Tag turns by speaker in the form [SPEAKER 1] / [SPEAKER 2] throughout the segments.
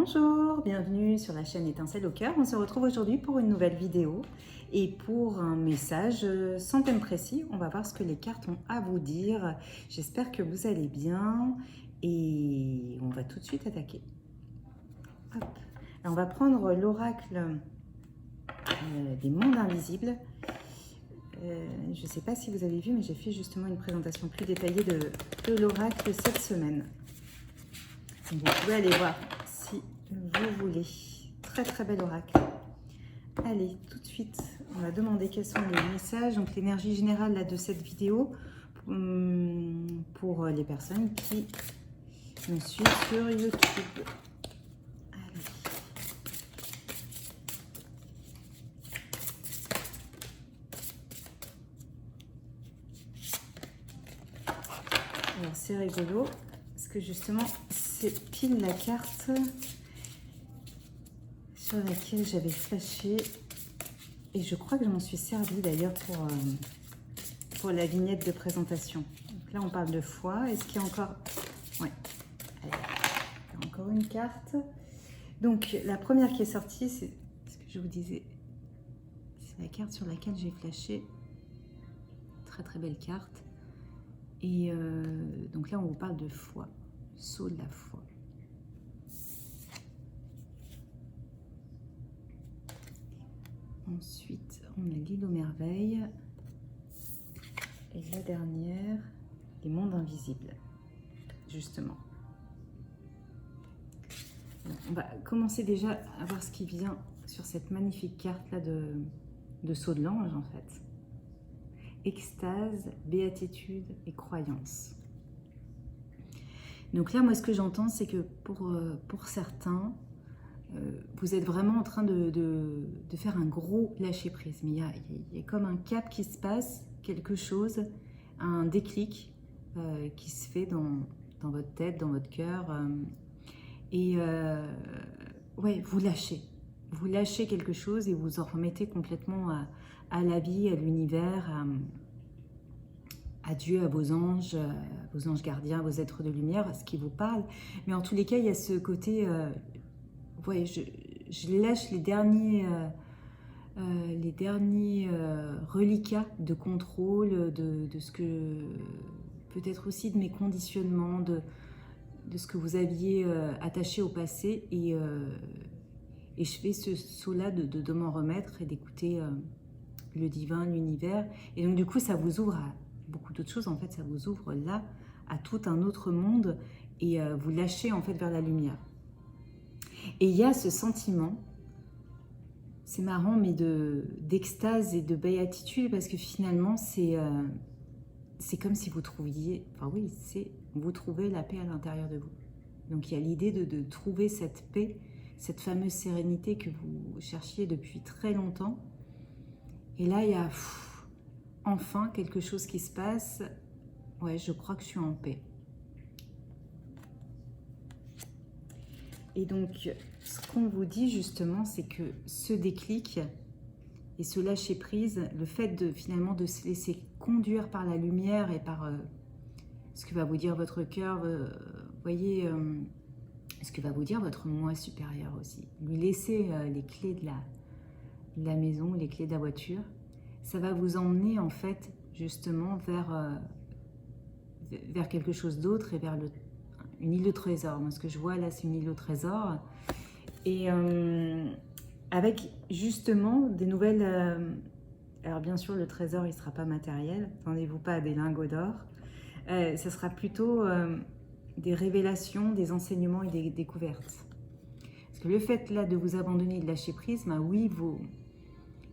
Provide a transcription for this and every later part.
[SPEAKER 1] Bonjour, bienvenue sur la chaîne Étincelle au cœur. On se retrouve aujourd'hui pour une nouvelle vidéo et pour un message sans thème précis. On va voir ce que les cartes ont à vous dire. J'espère que vous allez bien et on va tout de suite attaquer. Hop. Alors, on va prendre l'oracle des mondes invisibles. Je ne sais pas si vous avez vu, mais j'ai fait justement une présentation plus détaillée de l'oracle cette semaine. Donc, vous pouvez aller voir si vous voulez. Très très bel oracle. Allez, tout de suite, on va demander quels sont les messages, donc l'énergie générale là, de cette vidéo pour les personnes qui me suivent sur YouTube. Allez. Alors c'est rigolo, parce que justement, c'est pile la carte sur laquelle j'avais flashé. Et je crois que je m'en suis servi d'ailleurs pour la vignette de présentation. Donc là, on parle de foi. Est-ce qu'il y a encore... Ouais. Allez. Il y a encore une carte. Donc, la première qui est sortie, c'est ce que je vous disais. C'est la carte sur laquelle j'ai flashé. Très, très belle carte. Et donc là, on vous parle de foi. Saut de la foi. Ensuite, on a l'île aux merveilles. Et la dernière, les mondes invisibles, justement. On va commencer déjà à voir ce qui vient sur cette magnifique carte-là de saut de l'ange, en fait. Extase, béatitude et croyance. Donc là, moi, ce que j'entends, c'est que pour certains, vous êtes vraiment en train de faire un gros lâcher-prise. Mais il y a comme un cap qui se passe, quelque chose, un déclic qui se fait dans votre tête, dans votre cœur. Ouais, vous lâchez. Vous lâchez quelque chose et vous en remettez complètement à la vie, à l'univers, à Dieu, à vos anges gardiens, à vos êtres de lumière, à ce qui vous parle. Mais en tous les cas, il y a ce côté... ouais, je lâche les derniers reliquats de contrôle, de ce que... Peut-être aussi de mes conditionnements, de ce que vous aviez attaché au passé. Et je fais ce saut-là de m'en remettre et d'écouter le divin, l'univers. Et donc, du coup, ça vous ouvre à beaucoup d'autres choses. En fait, ça vous ouvre là à tout un autre monde et vous lâchez en fait vers la lumière. Et il y a ce sentiment, c'est marrant, mais d'extase et de béatitude, parce que finalement, c'est comme si vous trouviez, enfin oui, vous trouvez la paix à l'intérieur de vous. Donc il y a l'idée de trouver cette paix, cette fameuse sérénité que vous cherchiez depuis très longtemps. Et là, il y a enfin quelque chose qui se passe. Ouais, je crois que je suis en paix. Et donc, ce qu'on vous dit justement, c'est que ce déclic et ce lâcher-prise, le fait finalement de se laisser conduire par la lumière et par ce que va vous dire votre cœur, voyez, ce que va vous dire votre moi supérieur aussi. Lui laisser les clés de la maison, les clés de la voiture, ça va vous emmener en fait justement vers quelque chose d'autre et vers une île au trésor. Moi, ce que je vois là, c'est une île au trésor. Et avec justement des nouvelles... alors bien sûr, le trésor, il ne sera pas matériel. Attendez-vous pas à des lingots d'or. Ce sera plutôt des révélations, des enseignements et des découvertes. Parce que le fait là de vous abandonner et de lâcher prise, bah oui,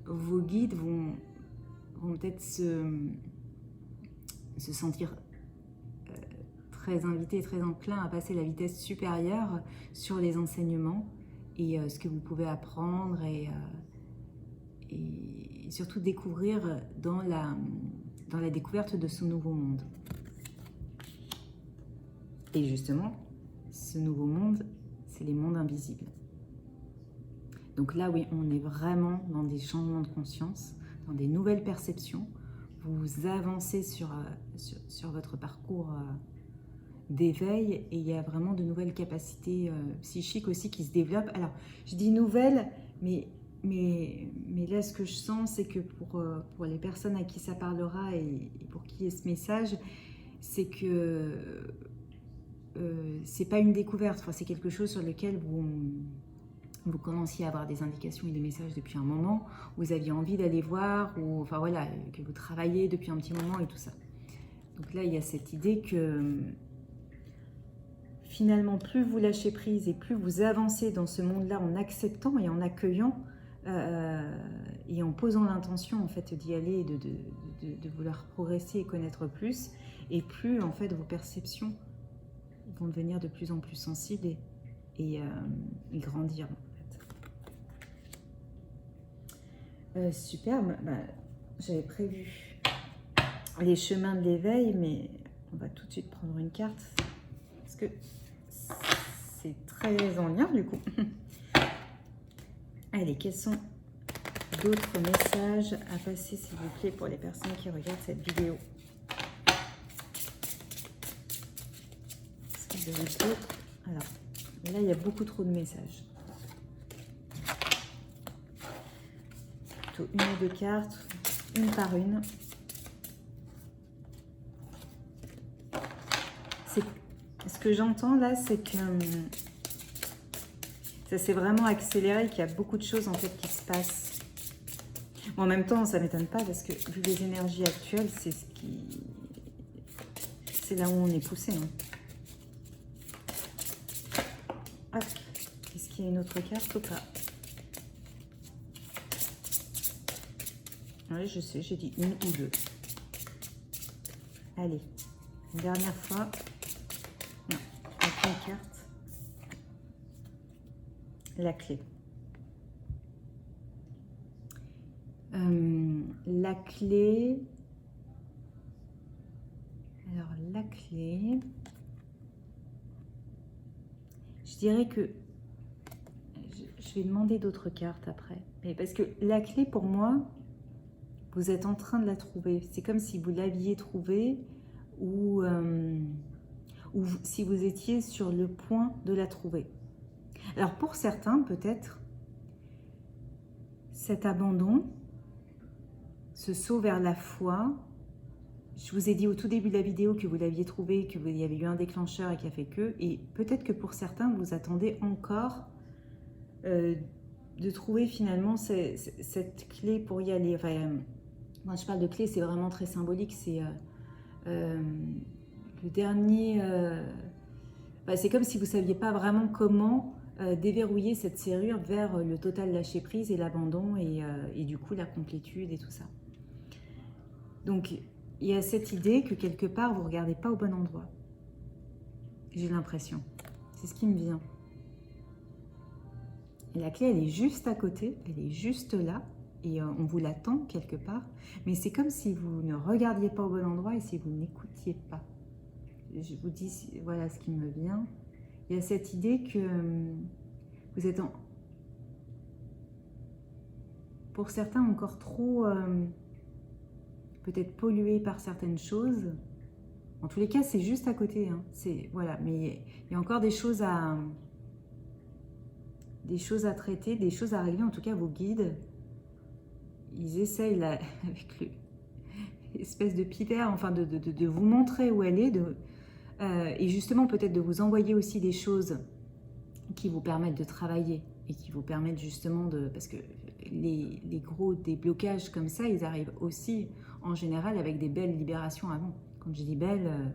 [SPEAKER 1] vos guides vont peut-être se sentir très invités, très enclins à passer la vitesse supérieure sur les enseignements et ce que vous pouvez apprendre et surtout découvrir dans la découverte de ce nouveau monde. Et justement, ce nouveau monde, c'est les mondes invisibles. Donc là, oui, on est vraiment dans des changements de conscience, dans des nouvelles perceptions. Vous avancez sur votre parcours d'éveil et il y a vraiment de nouvelles capacités psychiques aussi qui se développent. Alors, je dis nouvelles, mais là, ce que je sens, c'est que pour les personnes à qui ça parlera et pour qui est ce message, c'est que c'est pas une découverte, enfin, c'est quelque chose sur lequel vous commenciez à avoir des indications et des messages depuis un moment, vous aviez envie d'aller voir, ou enfin voilà, que vous travaillez depuis un petit moment et tout ça. Donc là, il y a cette idée que finalement, plus vous lâchez prise et plus vous avancez dans ce monde-là en acceptant et en accueillant et en posant l'intention en fait d'y aller, de vouloir progresser et connaître plus, et plus en fait vos perceptions vont devenir de plus en plus sensibles et grandir. Superbe. Bah, j'avais prévu les chemins de l'éveil, mais on va tout de suite prendre une carte parce que c'est très en lien du coup. Allez, quels sont d'autres messages à passer s'il vous plaît pour les personnes qui regardent cette vidéo? Alors, là il y a beaucoup trop de messages. Plutôt une ou deux cartes, une par une. Ce que j'entends là, c'est que ça s'est vraiment accéléré, qu'il y a beaucoup de choses en fait qui se passent. Bon, en même temps, ça ne m'étonne pas parce que vu les énergies actuelles, c'est là où on est poussé. Hein. Hop. Est-ce qu'il y a une autre carte ou pas? Oui, je sais, j'ai dit une ou deux. Allez, une dernière fois. Non, aucune carte. La clé. La clé. Alors, la clé. Je dirais que je vais demander d'autres cartes après. Mais parce que la clé, pour moi, vous êtes en train de la trouver. C'est comme si vous l'aviez trouvée ou si vous étiez sur le point de la trouver. Alors, pour certains, peut-être, cet abandon, ce saut vers la foi, je vous ai dit au tout début de la vidéo que vous l'aviez trouvé, qu'il y avait eu un déclencheur et qui a fait que, et peut-être que pour certains, vous attendez encore de trouver finalement cette clé pour y aller. Enfin, moi, je parle de clé, c'est vraiment très symbolique, c'est le dernier... c'est comme si vous ne saviez pas vraiment comment déverrouiller cette serrure vers le total lâcher-prise et l'abandon et du coup la complétude et tout ça. Donc, il y a cette idée que quelque part, vous ne regardez pas au bon endroit. J'ai l'impression. C'est ce qui me vient. Et la clé, elle est juste à côté, elle est juste là, et on vous l'attend quelque part. Mais c'est comme si vous ne regardiez pas au bon endroit et si vous n'écoutiez pas. Je vous dis, voilà ce qui me vient. Il y a cette idée que vous êtes pour certains encore trop... peut-être pollué par certaines choses. En tous les cas, c'est juste à côté. Hein. Voilà. Mais il y a encore des choses à traiter, des choses à régler. En tout cas, vos guides, ils essayent là, avec l'espèce de pivert, enfin de vous montrer où elle est, et justement peut-être de vous envoyer aussi des choses qui vous permettent de travailler et qui vous permettent justement de... Parce que les gros déblocages comme ça, ils arrivent aussi en général avec des belles libérations avant. Quand je dis belle,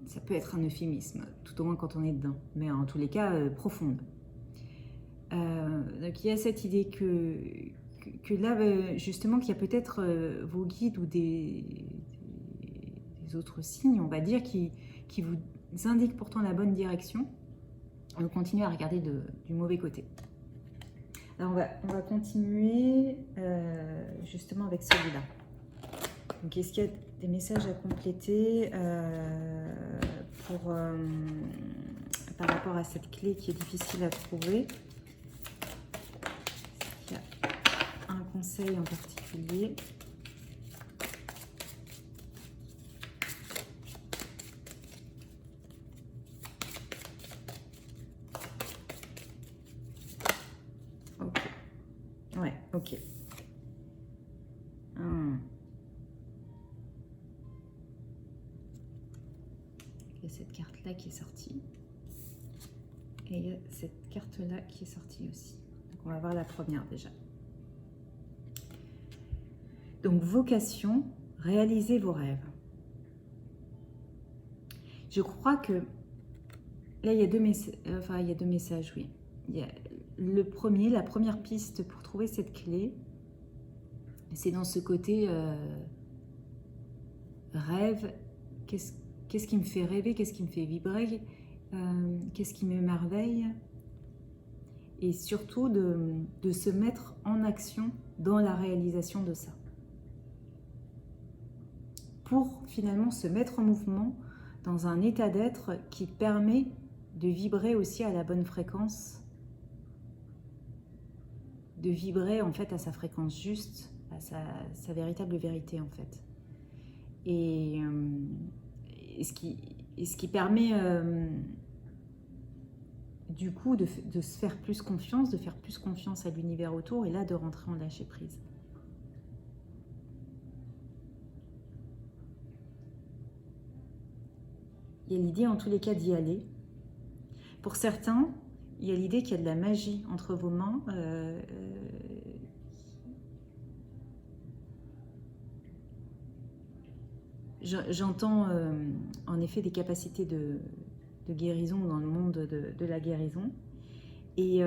[SPEAKER 1] ça peut être un euphémisme, tout au moins quand on est dedans, mais en tous les cas profonde. Donc il y a cette idée que là, justement, qu'il y a peut-être vos guides ou des autres signes, on va dire, qui vous indiquent pourtant la bonne direction. On continue à regarder du mauvais côté. Alors on va continuer justement avec celui-là. Donc est-ce qu'il y a des messages à compléter par rapport à cette clé qui est difficile à trouver? Est-ce qu'il y a un conseil en particulier? Ok. Hum. Il y a cette carte-là qui est sortie. Et il y a cette carte-là qui est sortie aussi. Donc on va voir la première déjà. Donc vocation, réaliser vos rêves. Je crois que là il y a deux messages, oui. Il y a la première piste pour trouver cette clé, c'est dans ce côté rêve. Qu'est-ce qui me fait rêver, qu'est-ce qui me fait vibrer, qu'est-ce qui m'émerveille, et surtout de se mettre en action dans la réalisation de ça. Pour finalement se mettre en mouvement dans un état d'être qui permet de vibrer aussi à la bonne fréquence, de vibrer en fait à sa fréquence juste, à sa véritable vérité en fait. Et ce qui permet du coup de se faire plus confiance, de faire plus confiance à l'univers autour, et là de rentrer en lâcher prise. Il y a l'idée en tous les cas d'y aller. Pour certains, il y a l'idée qu'il y a de la magie entre vos mains. J'entends en effet des capacités de guérison dans le monde de la guérison. Et il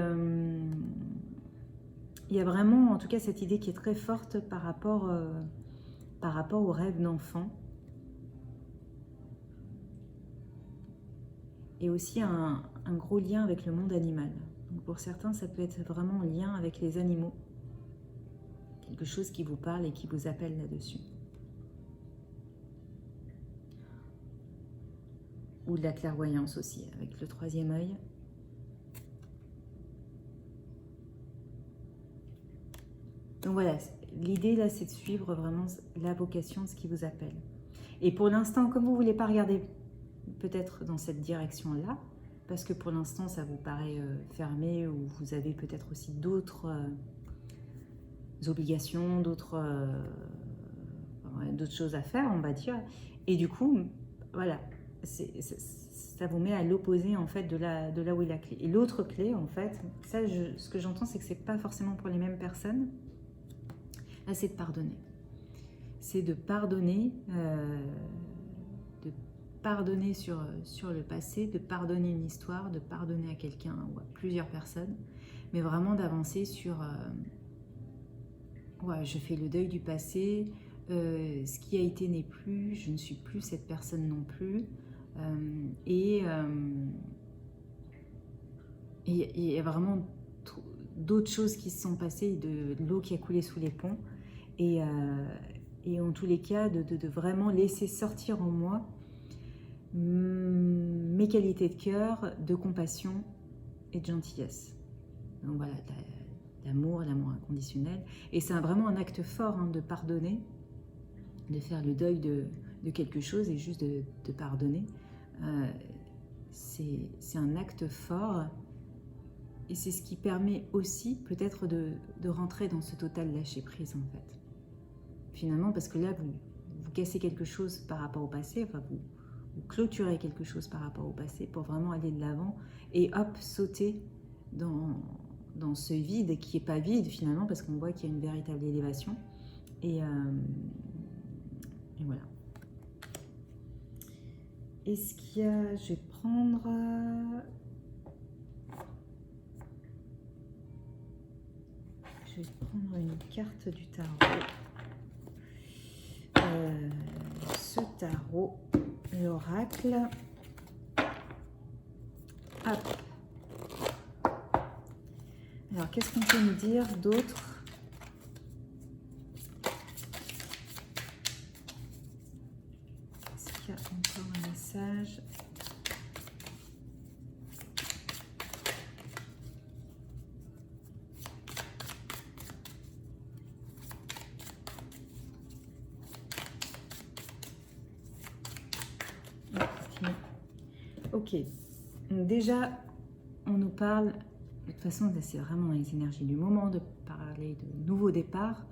[SPEAKER 1] y a vraiment, en tout cas, cette idée qui est très forte par rapport au rêve d'enfant. Et aussi un gros lien avec le monde animal. Donc pour certains, ça peut être vraiment en lien avec les animaux. Quelque chose qui vous parle et qui vous appelle là-dessus. Ou de la clairvoyance aussi, avec le troisième œil. Donc voilà, l'idée là, c'est de suivre vraiment la vocation, ce qui vous appelle. Et pour l'instant, comme vous ne voulez pas regarder peut-être dans cette direction-là, parce que pour l'instant, ça vous paraît fermé, ou vous avez peut-être aussi d'autres obligations, d'autres choses à faire, on va dire. Et du coup, voilà, ça vous met à l'opposé en fait de là où est la clé. Et l'autre clé, en fait, ça, ce que j'entends, c'est que c'est pas forcément pour les mêmes personnes. Là, c'est de pardonner. C'est de pardonner sur le passé, de pardonner une histoire, de pardonner à quelqu'un ou à plusieurs personnes, mais vraiment d'avancer sur ouais, je fais le deuil du passé, ce qui a été n'est plus, je ne suis plus cette personne non plus, et il y a vraiment d'autres choses qui se sont passées, de l'eau qui a coulé sous les ponts, et en tous les cas de vraiment laisser sortir en moi mes qualités de cœur, de compassion et de gentillesse. Donc voilà, l'amour inconditionnel. Et c'est vraiment un acte fort de pardonner, de faire le deuil de quelque chose et juste de pardonner. C'est un acte fort, et c'est ce qui permet aussi peut-être de rentrer dans ce total lâcher prise en fait. Finalement, parce que là, vous cassez quelque chose par rapport au passé, enfin vous clôturez quelque chose par rapport au passé pour vraiment aller de l'avant et hop, sauter dans ce vide qui n'est pas vide finalement, parce qu'on voit qu'il y a une véritable élévation. Et voilà. Est-ce qu'il y a... Je vais prendre une carte du tarot. Ce tarot, l'oracle. Hop. Alors, qu'est-ce qu'on peut nous dire d'autre? Est-ce qu'il y a encore un message? Ok, donc déjà, on nous parle, de toute façon, c'est vraiment dans les énergies du moment, de parler de nouveau départ.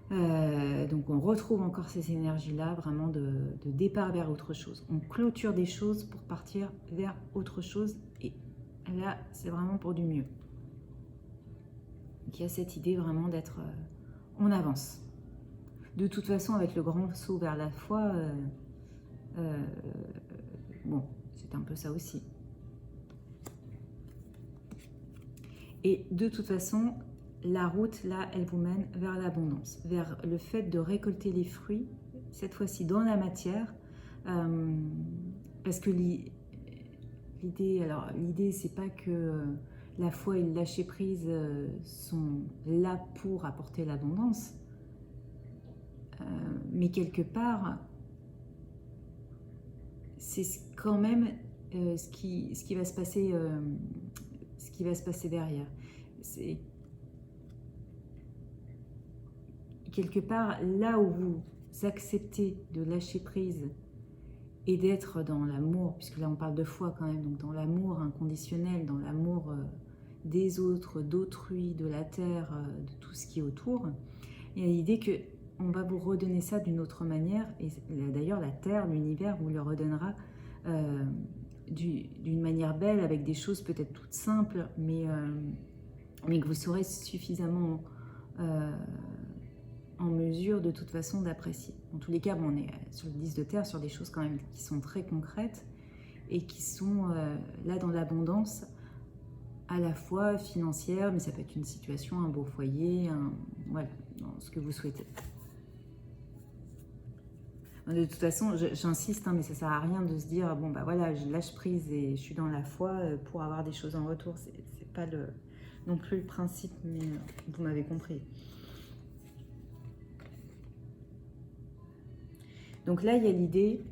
[SPEAKER 1] Donc on retrouve encore ces énergies-là, vraiment de départ vers autre chose. On clôture des choses pour partir vers autre chose, et là, c'est vraiment pour du mieux. Donc il y a cette idée vraiment d'être... on avance. De toute façon, avec le grand saut vers la foi, bon, c'est un peu ça aussi. Et de toute façon, la route, là, elle vous mène vers l'abondance, vers le fait de récolter les fruits, cette fois-ci dans la matière, parce que l'idée, c'est pas que la foi et le lâcher-prise sont là pour apporter l'abondance, mais quelque part, c'est quand même ce qui va se passer, derrière. C'est quelque part là où vous acceptez de lâcher prise et d'être dans l'amour, puisque là on parle de foi quand même, donc dans l'amour inconditionnel, dans l'amour des autres, d'autrui, de la terre, de tout ce qui est autour. Il y a l'idée que on va vous redonner ça d'une autre manière, et d'ailleurs la terre, l'univers vous le redonnera d'une manière belle, avec des choses peut-être toutes simples, mais que vous serez suffisamment en mesure de toute façon d'apprécier. En tous les cas, bon, on est sur le 10 de terre, sur des choses quand même qui sont très concrètes et qui sont là dans l'abondance, à la fois financière, mais ça peut être une situation, un beau foyer, voilà, dans ce que vous souhaitez. De toute façon, j'insiste, hein, mais ça sert à rien de se dire, bon bah voilà, je lâche prise et je suis dans la foi pour avoir des choses en retour. C'est pas non plus le principe, mais vous m'avez compris. Donc là, il y a l'idée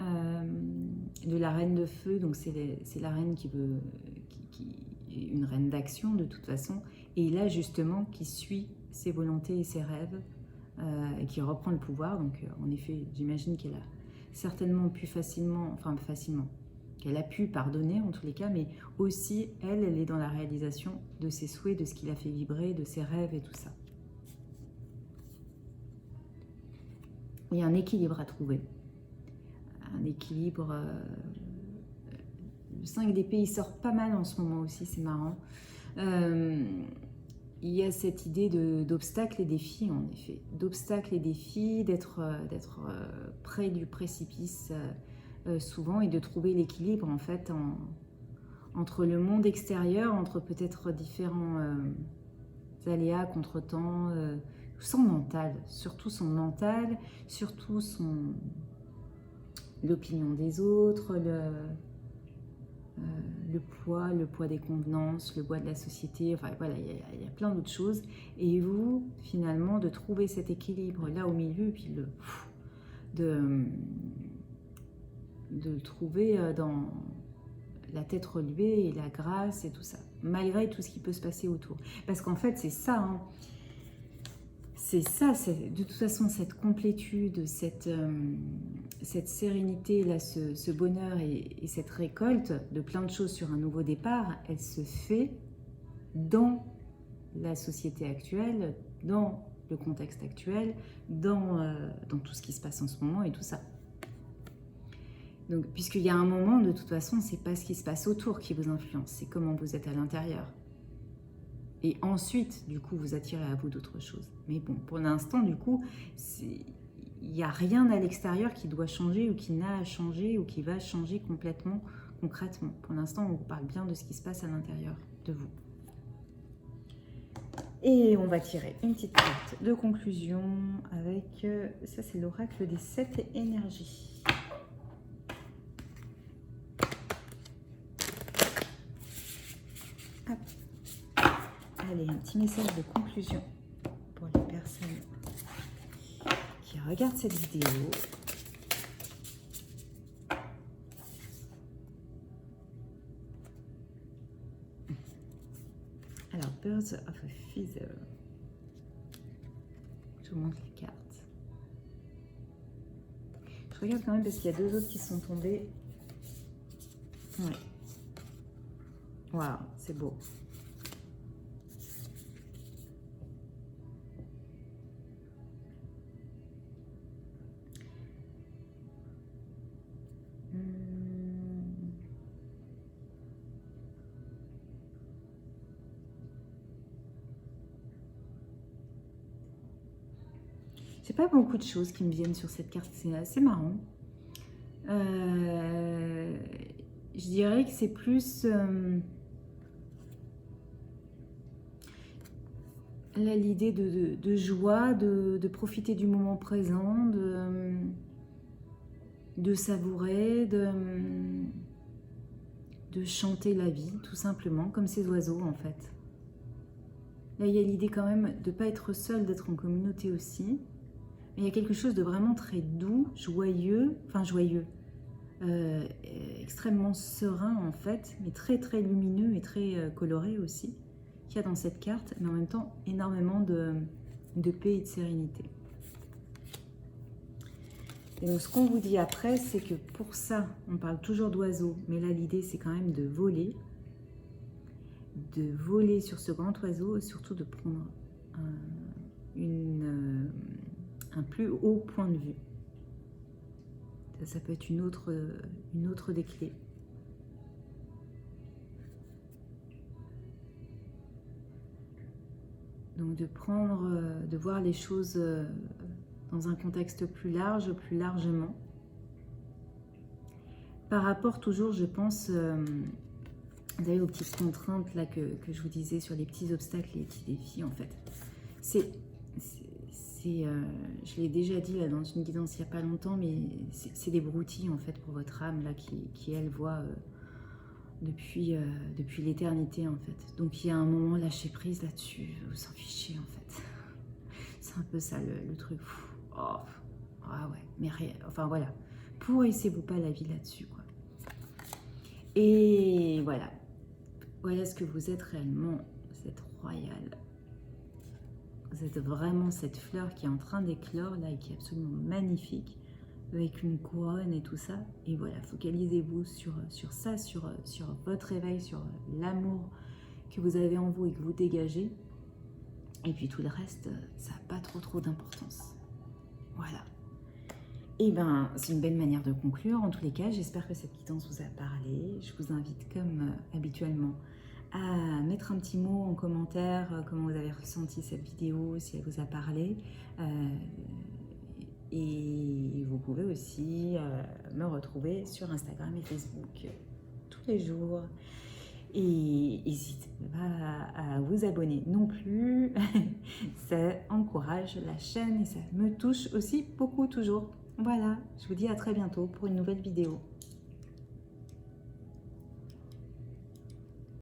[SPEAKER 1] de la reine de feu. Donc c'est la reine qui est une reine d'action de toute façon, et là justement qui suit ses volontés et ses rêves. Et qui reprend le pouvoir. Donc en effet, j'imagine qu'elle a certainement pu qu'elle a pu pardonner en tous les cas, mais aussi elle est dans la réalisation de ses souhaits, de ce qui l'a fait vibrer, de ses rêves et tout ça. Il y a un équilibre à trouver, un équilibre. Le 5 d'épée, il sort pas mal en ce moment aussi, c'est marrant. Il y a cette idée d'obstacles et défis, en effet. D'obstacles et défis, d'être près du précipice souvent, et de trouver l'équilibre, en fait, entre le monde extérieur, entre peut-être différents aléas, contretemps, son mental, surtout l'opinion des autres, le poids des convenances, le poids de la société, enfin voilà, il y a plein d'autres choses. Et vous, finalement, de trouver cet équilibre là au milieu, puis de le trouver dans la tête relevée et la grâce et tout ça, malgré tout ce qui peut se passer autour. Parce qu'en fait, c'est ça, hein. C'est de toute façon cette complétude, cette sérénité, là, ce bonheur et cette récolte de plein de choses sur un nouveau départ, elle se fait dans la société actuelle, dans le contexte actuel, dans tout ce qui se passe en ce moment et tout ça. Donc, puisqu'il y a un moment, de toute façon, c'est pas ce qui se passe autour qui vous influence, c'est comment vous êtes à l'intérieur. Et ensuite, du coup, vous attirez à vous d'autres choses. Mais bon, pour l'instant, du coup, il n'y a rien à l'extérieur qui doit changer ou qui n'a à changer ou qui va changer complètement, concrètement. Pour l'instant, on vous parle bien de ce qui se passe à l'intérieur de vous. Et on va tirer une petite carte de conclusion avec... ça, c'est l'oracle des 7 énergies. Hop. Allez, un petit message de conclusion pour les personnes qui regardent cette vidéo. Alors, Birds of a Feather. Je vous montre les cartes. Je regarde quand même parce qu'il y a 2 autres qui sont tombés. Ouais. Waouh, c'est beau. J'ai pas beaucoup de choses qui me viennent sur cette carte, c'est assez marrant. Je dirais que c'est plus là l'idée de joie, de profiter du moment présent, de savourer, de chanter la vie, tout simplement, comme ces oiseaux en fait. Là, il y a l'idée quand même de ne pas être seul, d'être en communauté aussi. Mais il y a quelque chose de vraiment très doux, joyeux, enfin joyeux, extrêmement serein en fait, mais très très lumineux et très coloré aussi, qu'il y a dans cette carte, mais en même temps énormément de paix et de sérénité. Et donc ce qu'on vous dit après, c'est que pour ça, on parle toujours d'oiseaux, mais là l'idée c'est quand même de voler sur ce grand oiseau et surtout de prendre un plus haut point de vue. Ça peut être une autre des clés. Donc de voir les choses dans un contexte plus large, plus largement. Par rapport toujours, je pense, vous savez, aux petites contraintes là que je vous disais sur les petits obstacles, les petits défis en fait. Je l'ai déjà dit là dans une guidance il n'y a pas longtemps, mais c'est des broutilles en fait pour votre âme là qui elle voit depuis l'éternité en fait. Donc il y a un moment lâcher prise là-dessus, vous s'en fichez en fait. C'est un peu ça le truc. Oh, ah ouais, mais rien, enfin voilà, pourrissez-vous pas la vie là-dessus quoi. Et voilà, voilà ce que vous êtes réellement, vous êtes royal. Vous êtes vraiment cette fleur qui est en train d'éclore là et qui est absolument magnifique, avec une couronne et tout ça. Et voilà, focalisez-vous sur ça, sur votre éveil, sur l'amour que vous avez en vous et que vous dégagez. Et puis tout le reste, ça n'a pas trop d'importance. Voilà. Et ben, c'est une belle manière de conclure. En tous les cas, j'espère que cette guidance vous a parlé. Je vous invite, comme habituellement, à mettre un petit mot en commentaire, comment vous avez ressenti cette vidéo, si elle vous a parlé. Et vous pouvez aussi me retrouver sur Instagram et Facebook tous les jours. Et n'hésitez pas à vous abonner non plus. Ça encourage la chaîne et ça me touche aussi beaucoup toujours. Voilà, je vous dis à très bientôt pour une nouvelle vidéo.